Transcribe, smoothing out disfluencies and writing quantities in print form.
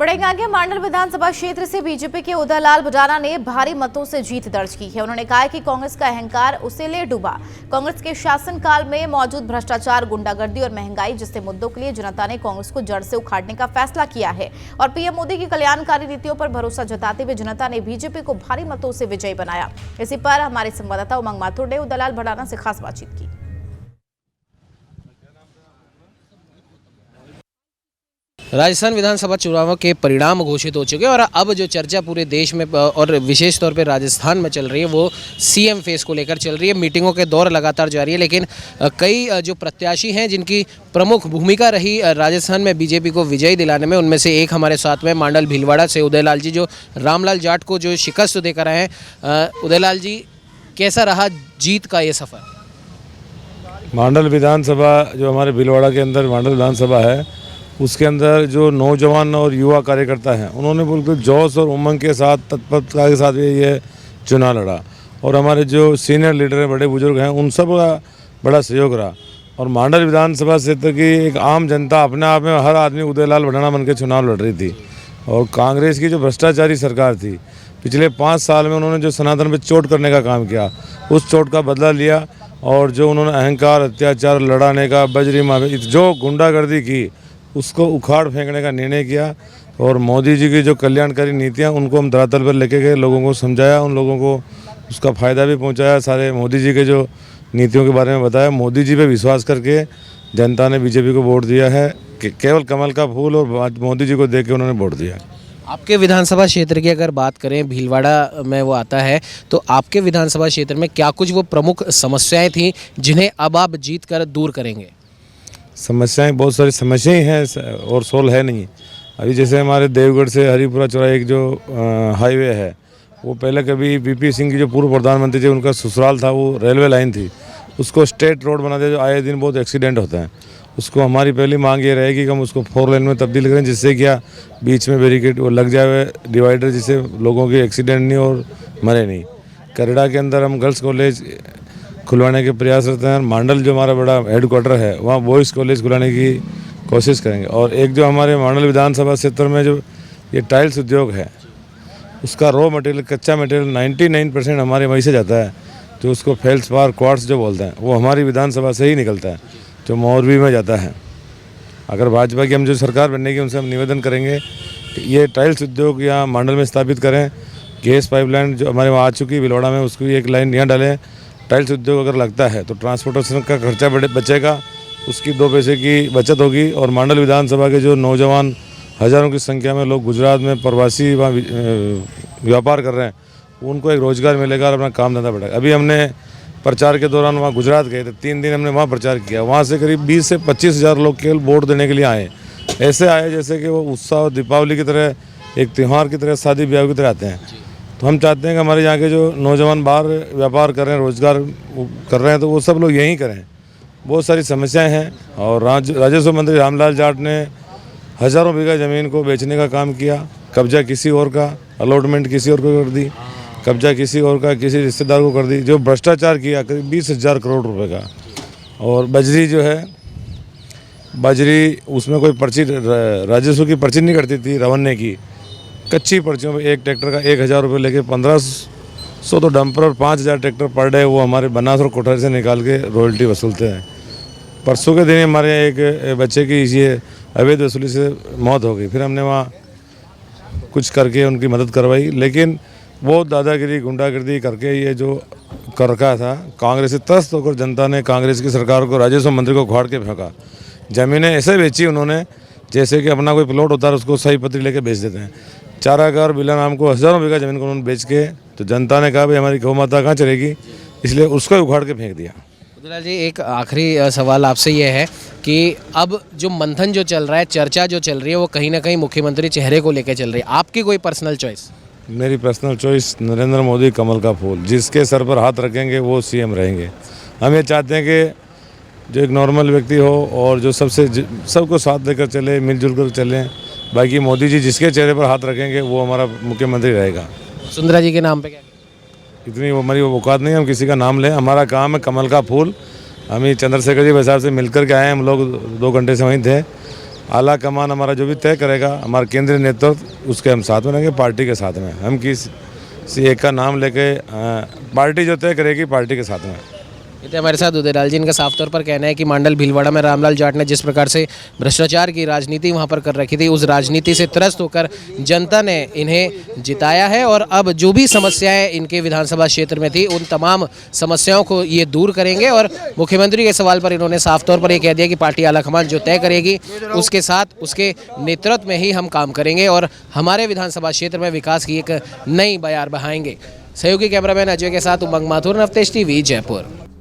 बढ़ेंगे आगे। मांडल विधानसभा क्षेत्र से बीजेपी के उदयलाल भडाना ने भारी मतों से जीत दर्ज की है। उन्होंने कहा कि कांग्रेस का अहंकार उसे ले डूबा। कांग्रेस के शासनकाल में मौजूद भ्रष्टाचार, गुंडागर्दी और महंगाई जैसे मुद्दों के लिए जनता ने कांग्रेस को जड़ से उखाड़ने का फैसला किया है और पीएम मोदी की कल्याणकारी नीतियों पर भरोसा जताते हुए जनता ने बीजेपी को भारी मतों से विजयी बनाया। इसी पर हमारे संवाददाता उमंग माथुर ने उदयलाल भडाना से खास बातचीत की। राजस्थान विधानसभा चुनावों के परिणाम घोषित हो चुके हैं और अब जो चर्चा पूरे देश में और विशेष तौर पे राजस्थान में चल रही है वो सीएम फेस को लेकर चल रही है। मीटिंगों के दौर लगातार जारी है, लेकिन कई जो प्रत्याशी हैं जिनकी प्रमुख भूमिका रही राजस्थान में बीजेपी को विजयी दिलाने में, उनमें से एक हमारे साथ में मांडल भीलवाड़ा से उदयलाल जी, जो रामलाल जाट को जो शिकस्त देकर आए हैं। उदयलाल जी, कैसा रहा जीत का ये सफ़र? मांडल विधानसभा जो हमारे भीलवाड़ा के अंदर मांडल विधानसभा है, उसके अंदर जो नौजवान और युवा कार्यकर्ता हैं उन्होंने बिल्कुल जोश और उमंग के साथ, तत्परता के साथ ये चुनाव लड़ा और हमारे जो सीनियर लीडर हैं, बड़े बुजुर्ग हैं, उन सब का बड़ा सहयोग रहा। और मांडल विधानसभा क्षेत्र की एक आम जनता अपने आप में, हर आदमी उदयलाल भडाना बन के चुनाव लड़ रही थी। और कांग्रेस की जो भ्रष्टाचारी सरकार थी, पिछले 5 साल में उन्होंने जो सनातन पर चोट करने का काम किया, उस चोट का बदला लिया। और जो उन्होंने अहंकार, अत्याचार लड़ाने का, बजरी माफी, जो गुंडागर्दी की, उसको उखाड़ फेंकने का निर्णय किया। और मोदी जी की जो कल्याणकारी नीतियां, उनको हम धरातल पर लेके गए, लोगों को समझाया, उन लोगों को उसका फ़ायदा भी पहुंचाया। सारे मोदी जी के जो नीतियों के बारे में बताया। मोदी जी पे विश्वास करके जनता ने बीजेपी को वोट दिया है। केवल कमल का फूल और मोदी जी को देख के उन्होंने वोट दिया। आपके विधानसभा क्षेत्र की अगर बात करें, भीलवाड़ा में वो आता है, तो आपके विधानसभा क्षेत्र में क्या कुछ वो प्रमुख समस्याएँ थीं जिन्हें अब आप जीत कर दूर करेंगे? समस्याएं, बहुत सारी समस्याएं हैं और सोल्व है नहीं। अभी जैसे हमारे देवगढ़ से हरिपुरा चौराहे एक जो हाईवे है, वो पहले कभी वीपी सिंह की जो पूर्व प्रधानमंत्री थे, उनका ससुराल था, वो रेलवे लाइन थी, उसको स्टेट रोड बना दिया। जो आए दिन बहुत एक्सीडेंट होते हैं, उसको हमारी पहली मांग ये रहेगी कि हम उसको 4 लेन में तब्दील करें, जिससे क्या बीच में बैरिकेड वो लग जाए, डिवाइडर, जिससे लोगों के एक्सीडेंट नहीं और मरे नहीं। करेड़ा के अंदर हम गर्ल्स कॉलेज खुलवाने के प्रयास रहते हैं। मांडल जो हमारा बड़ा हेडक्वार्टर है, वहाँ बॉयज़ कॉलेज खुलाने की कोशिश करेंगे। और एक जो हमारे मांडल विधानसभा क्षेत्र में जो ये टाइल्स उद्योग है, उसका रॉ मटेरियल, कच्चा मटेरियल 99% हमारे वहीं से जाता है। जो उसको फेल्सपार, क्वार्ट्स जो बोलते हैं, वो हमारी विधानसभा से ही निकलता है, जो मोरबी में जाता है। अगर भाजपा की हम जो सरकार बनने की, उनसे हम निवेदन करेंगे कि ये टाइल्स उद्योग यहाँ मांडल में स्थापित करें। गैस पाइपलाइन जो हमारे वहाँ आ चुकी है भीलवाड़ा में, उसको एक लाइन यहाँ डालें। टाइल्स उद्योग अगर लगता है तो ट्रांसपोर्टेशन का खर्चा बचेगा, उसकी 2 पैसे की बचत होगी। और मांडल विधानसभा के जो नौजवान, हज़ारों की संख्या में लोग गुजरात में प्रवासी वहाँ व्यापार कर रहे हैं, उनको एक रोज़गार मिलेगा और अपना काम धंधा बढ़ेगा। अभी हमने प्रचार के दौरान वहाँ गुजरात गए थे, 3 दिन हमने वहाँ प्रचार किया। वहाँ से करीब 20 से 25 हज़ार लोग केवल वोट देने के लिए आए। ऐसे आए जैसे कि वो उत्साह दीपावली की तरह, एक त्यौहार की तरह, शादी ब्याह की तरह आते हैं। तो हम चाहते हैं कि हमारे यहाँ के जो नौजवान बाहर व्यापार कर रहे हैं, रोज़गार कर रहे हैं, तो वो सब लोग यहीं करें। बहुत सारी समस्याएं हैं। और राजस्व मंत्री रामलाल जाट ने हज़ारों बीघा ज़मीन को बेचने का काम किया। कब्जा किसी और का, अलॉटमेंट किसी और को कर दी, कब्जा किसी और का, किसी रिश्तेदार को कर दी। जो भ्रष्टाचार किया करीब 20,000 करोड़ रुपये का। और बजरी जो है, बजरी उसमें कोई पर्ची, राजस्व की पर्ची नहीं कटती थी, रवन्ने की कच्ची पर्चियों में एक ट्रैक्टर का 1,000 रुपये लेके 1500 तो डंपर और 5,000 ट्रैक्टर पर डे वो हमारे बनास और कोठारी से निकाल के रॉयल्टी वसूलते हैं। परसों के दिन हमारे एक बच्चे की ये अवैध वसूली से मौत हो गई। फिर हमने वहाँ कुछ करके उनकी मदद करवाई, लेकिन वो दादागिरी, गुंडागर्दी करके ये जो कर रखा था, कांग्रेस से त्रस्त होकर जनता ने कांग्रेस की सरकार को, राजस्व मंत्री को उखाड़ के फेंका। ज़मीनें ऐसे बेची उन्होंने जैसे कि अपना कोई प्लॉट होता है, उसको सही पत्री लेके बेच देते हैं। चारागार बिला नाम को हज़ारों बीघा ज़मीन को उन्होंने बेच के, तो जनता ने कहा भाई हमारी गौ माता कहाँ चलेगी, इसलिए उसको उखाड़ के फेंक दिया। उदयलाल जी, एक आखिरी सवाल आपसे ये है कि अब जो मंथन जो चल रहा है, चर्चा जो चल रही है, वो कहीं ना कहीं मुख्यमंत्री चेहरे को लेकर चल रही है। आपकी कोई पर्सनल चॉइस? मेरी पर्सनल चॉइस नरेंद्र मोदी, कमल का फूल। जिसके सर पर हाथ रखेंगे वो सीएम रहेंगे। हम ये चाहते हैं कि जो एक नॉर्मल व्यक्ति हो और जो सबको साथ देकर चले, मिलजुल कर चलें। बाकी मोदी जी जिसके चेहरे पर हाथ रखेंगे वो हमारा मुख्यमंत्री रहेगा। सुंदरा जी के नाम पे क्या? इतनी हमारी वो औकात नहीं है हम किसी का नाम लें। हमारा काम है कमल का फूल। हम ही चंद्रशेखर जी साहब से मिलकर के आए, हम लोग 2 घंटे से वहीं थे। आला कमान हमारा जो भी तय करेगा, हमारा केंद्रीय नेतृत्व उसके हम साथ में रहेंगे, पार्टी के साथ में। हम किसी एक का नाम लेके पार्टी जो तय करेगी पार्टी के साथ में। इतने हमारे साथ उदयलाल जी, इनका साफ तौर पर कहना है कि मांडल भीलवाड़ा में रामलाल जाट ने जिस प्रकार से भ्रष्टाचार की राजनीति वहां पर कर रखी थी, उस राजनीति से त्रस्त होकर जनता ने इन्हें जिताया है और अब जो भी समस्याएं इनके विधानसभा क्षेत्र में थी उन तमाम समस्याओं को ये दूर करेंगे। और मुख्यमंत्री के सवाल पर इन्होंने साफ तौर पर ये कह दिया कि पार्टी आलाकमान जो तय करेगी उसके साथ उसके नेतृत्व में ही हम काम करेंगे और हमारे विधानसभा क्षेत्र में विकास की एक नई बयार बहाएंगे। सहयोगी कैमरामैन अजय के साथ उमंग माथुर, नवतेज टीवी, जयपुर।